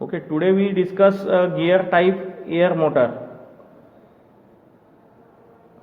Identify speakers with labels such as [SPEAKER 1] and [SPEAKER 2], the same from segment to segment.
[SPEAKER 1] Okay, today we discuss gear type air motor.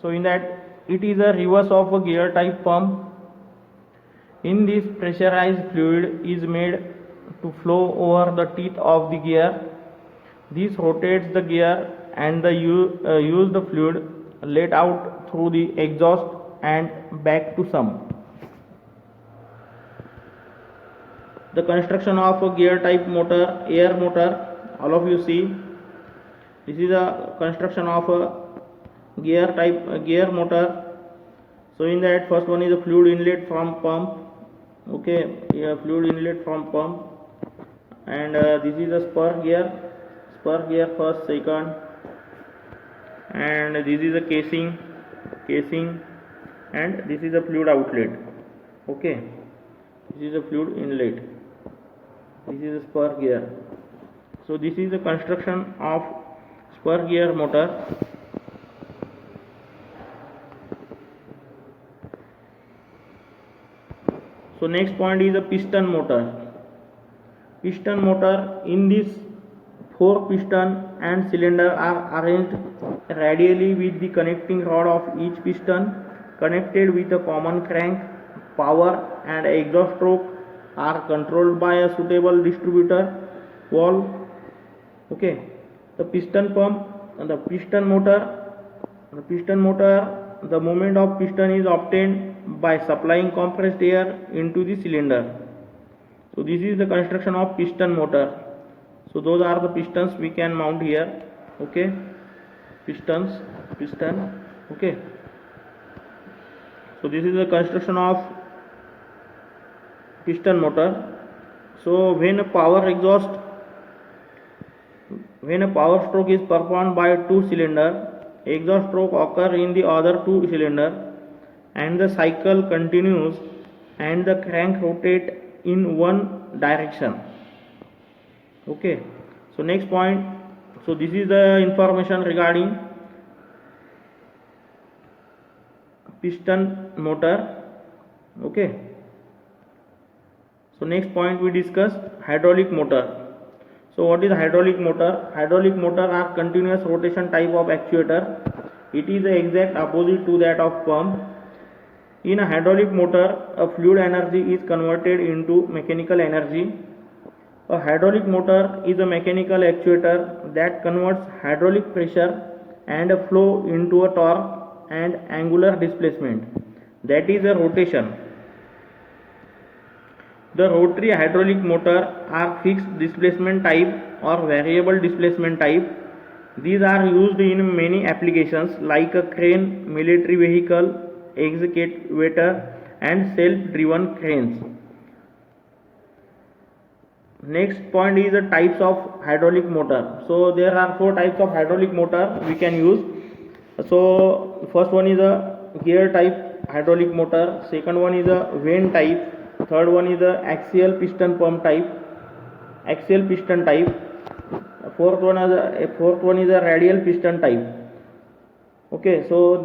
[SPEAKER 1] So in that it is a reverse of a gear type pump. In this, pressurized fluid is made to flow over the teeth of the gear. This rotates the gear and the used fluid let out through the exhaust and back to sump. The construction of a gear type motor, air motor, all of you see, this is a construction of a gear type gear motor. So in that, first one is a fluid inlet from pump. Okay, fluid inlet from pump, and this is a spur gear first, second, and this is a casing, and this is a fluid outlet. Okay, this is a fluid inlet, this is a spur gear. So this is the construction of spur gear motor. So next point is a piston motor. Piston motor, in this 4 piston and cylinder are arranged radially with the connecting rod of each piston connected with a common crank. Power and exhaust stroke are controlled by a suitable distributor valve. Okay, the piston pump and the piston motor, the movement of piston is obtained by supplying compressed air into the cylinder. So this is the construction of piston motor. So those are the pistons we can mount here. Okay, piston. Okay, so this is the construction of piston motor. So when a power stroke is performed by 2 cylinder, exhaust stroke occur in the other 2 cylinder, and the cycle continues and the crank rotate in one direction. Okay, so next point, so this is the information regarding piston motor. Okay, so next point we discuss hydraulic motor. So what is hydraulic motor? Hydraulic motor are continuous rotation type of actuator. It is the exact opposite to that of pump. In a hydraulic motor, a fluid energy is converted into mechanical energy. A hydraulic motor is a mechanical actuator that converts hydraulic pressure and a flow into a torque and angular displacement. That is a rotation. The rotary hydraulic motor are fixed displacement type or variable displacement type. These are used in many applications like a crane, military vehicle, excavator, and self-driven cranes. Next point is the types of hydraulic motor. So there are 4 types of hydraulic motor we can use. So first one is a gear type hydraulic motor, second one is a vane type, third one is a axial piston type, fourth one is a radial piston type. Okay, so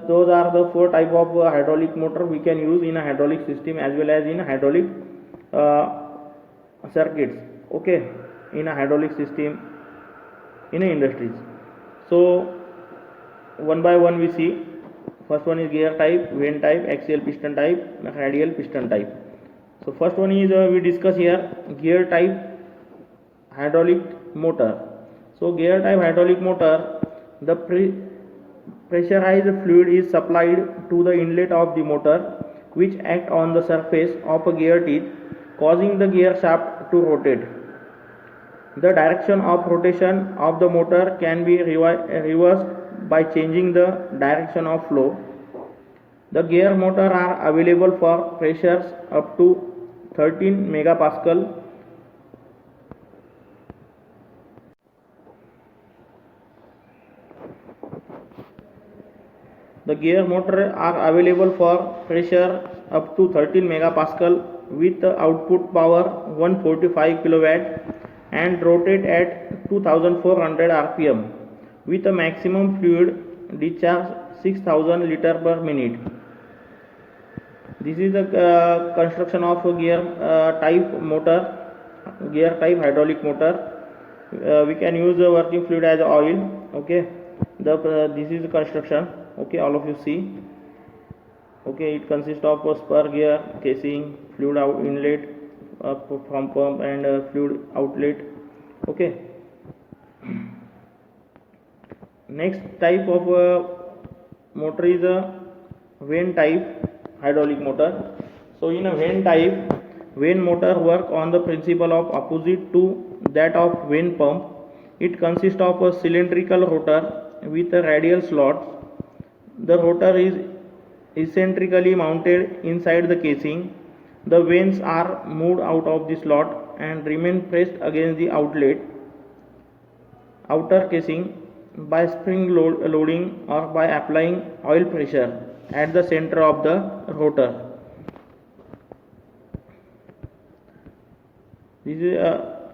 [SPEAKER 1] those are the 4 type of hydraulic motor we can use in a hydraulic system as well as in hydraulic circuits. Okay, in a hydraulic system in a industries. So one by one we see. First one is gear type, vane type, axial piston type, radial piston type. So first one is we discuss here gear type hydraulic motor. So gear type hydraulic motor, the pressurized fluid is supplied to the inlet of the motor, which act on the surface of a gear teeth, causing the gear shaft to rotate. The direction of rotation of the motor can be reversed by changing the direction of flow. The gear motor are available for pressures up to 13 megapascal. The gear motor are available for pressure up to 13 megapascal with output power 145 kilowatt and rotate at 2400 rpm with a maximum fluid discharge 6000 liter per minute. This is the construction of a gear type hydraulic motor. we can use the working fluid as oil. Okay, this is the construction. Okay, all of you see. Okay, it consists of a spur gear, casing, fluid out inlet from pump, and fluid outlet. Okay, next type of motor is a vane type hydraulic motor. So in a vane type, vane motor work on the principle of opposite to that of vane pump. It consists of a cylindrical rotor with a radial slots. The rotor is eccentrically mounted inside the casing. The vanes are moved out of the slot and remain pressed against the outer casing by spring loading or by applying oil pressure at the center of the rotor. This is a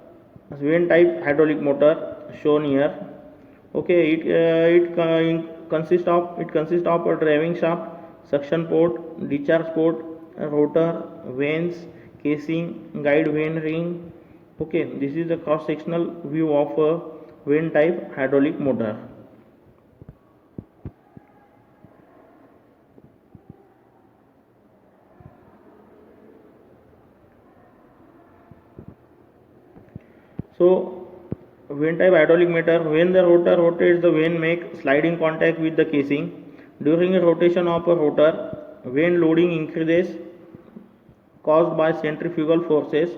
[SPEAKER 1] vane type hydraulic motor shown here. Okay, it consists of a driving shaft, suction port, discharge port, rotor, vanes, casing, guide vane ring. Okay, this is the cross sectional view of a vane type hydraulic motor. So vane type hydraulic motor, when the rotor rotates, the vane make sliding contact with the casing. During a rotation of a rotor, vane loading increases caused by centrifugal forces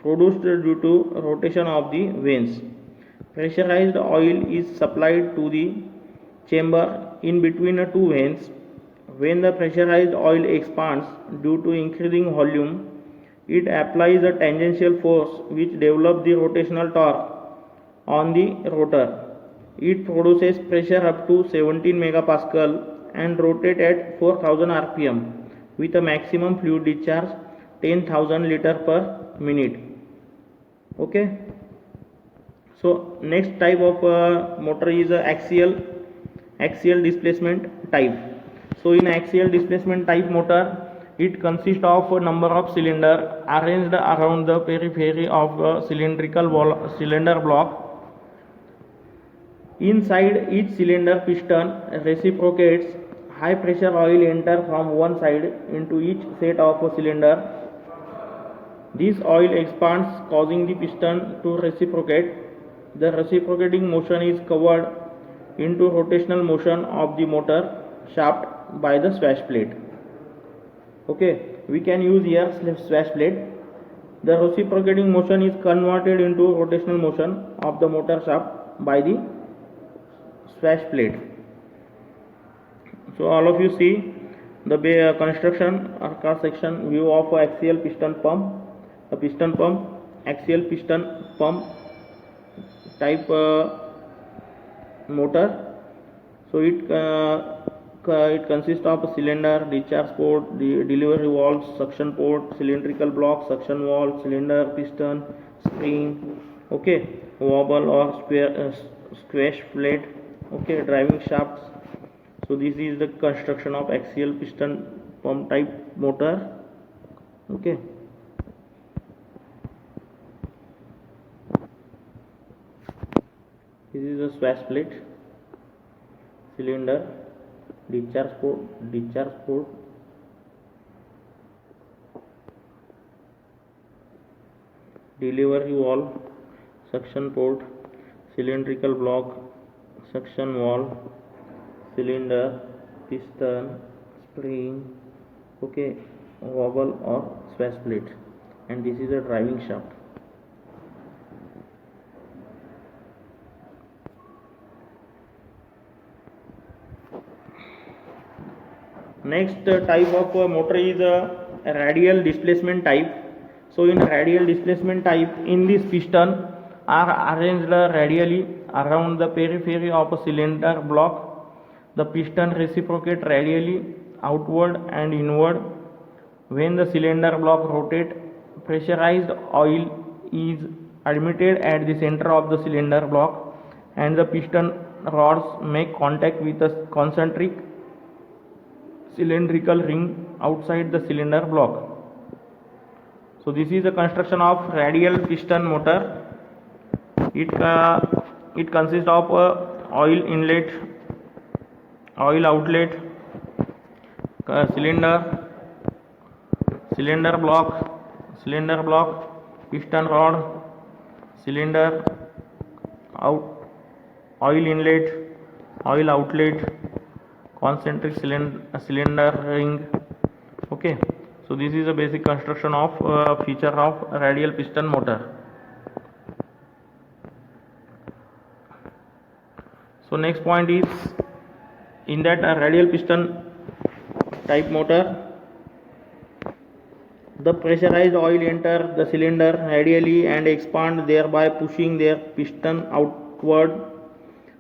[SPEAKER 1] produced due to rotation of the vanes. Pressurized oil is supplied to the chamber in between the two vanes. When the pressurized oil expands due to increasing volume, it applies a tangential force which develops the rotational torque on the rotor. It produces pressure up to 17 megapascal and rotate at 4000 rpm with a maximum fluid discharge 10,000 liter per minute. Okay. So next type of motor is axial displacement type. So in axial displacement type motor, it consists of a number of cylinders arranged around the periphery of a cylindrical cylinder block. Inside each cylinder piston reciprocates. High pressure oil enter from one side into each set of a cylinder. This oil expands, causing the piston to reciprocate. The reciprocating motion is covered into rotational motion of the motor shaft by the swash plate. Okay, we can use here swash plate. The reciprocating motion is converted into rotational motion of the motor shaft by the swash plate. So all of you see the construction or cross section view of axial piston pump. A piston pump, axial piston pump type motor. So it consists of a cylinder, discharge port, delivery valve, suction port, cylindrical block, suction valve, cylinder, piston, spring, okay, wobble or squash plate, okay, driving shafts. So this is the construction of axial piston pump type motor. Okay. This is a swash plate, cylinder, discharge port, delivery valve, suction port, cylindrical block, suction valve, cylinder, piston, spring, okay, wobble or swash plate, and this is a driving shaft. Next type of motor is a radial displacement type. So in radial displacement type, in this piston are arranged radially around the periphery of a cylinder block. The piston reciprocate radially outward and inward. When the cylinder block rotates, pressurized oil is admitted at the center of the cylinder block and the piston rods make contact with a concentric cylindrical ring outside the cylinder block. So this is the construction of radial piston motor. it consists of oil inlet, oil outlet, cylinder block, piston rod, cylinder out, oil inlet, oil outlet, concentric cylinder ring. Okay, so this is a basic construction of feature of radial piston motor. So next point is, in that radial piston type motor, the pressurized oil enter the cylinder radially and expand, thereby pushing their piston outward.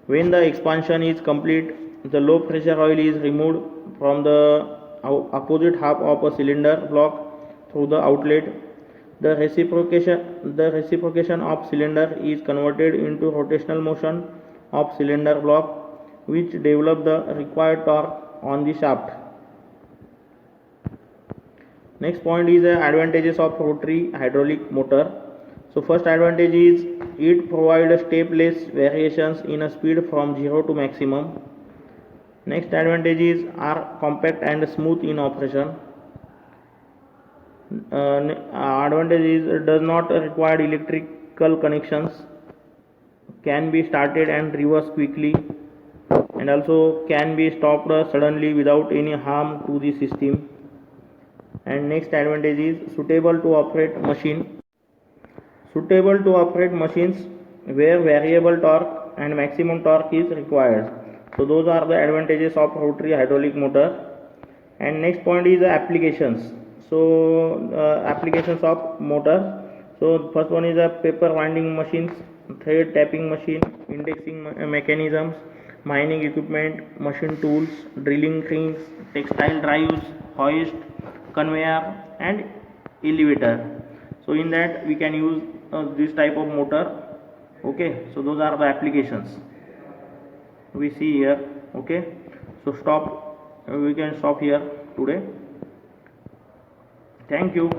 [SPEAKER 1] When the expansion is complete, the low pressure oil is removed from the opposite half of a cylinder block through the outlet. The reciprocation of cylinder is converted into rotational motion of cylinder block, which develop the required torque on the shaft. Next point is the advantages of rotary hydraulic motor. So first advantage is it provides step-less variations in a speed from 0 to maximum. Next advantages are compact and smooth in operation. Advantage is it does not require electrical connections, can be started and reversed quickly, and also can be stopped suddenly without any harm to the system. And next advantage is suitable to operate machines where variable torque and maximum torque is required. So those are the advantages of rotary hydraulic motor. And next point is applications. So applications of motor. So first one is a paper winding machines, thread tapping machine, indexing mechanisms, mining equipment, machine tools, drilling cranes, textile drives, hoist, conveyor and elevator. So in that we can use this type of motor. Okay, so those are the applications we see here. Okay, so we can stop here today. Thank you.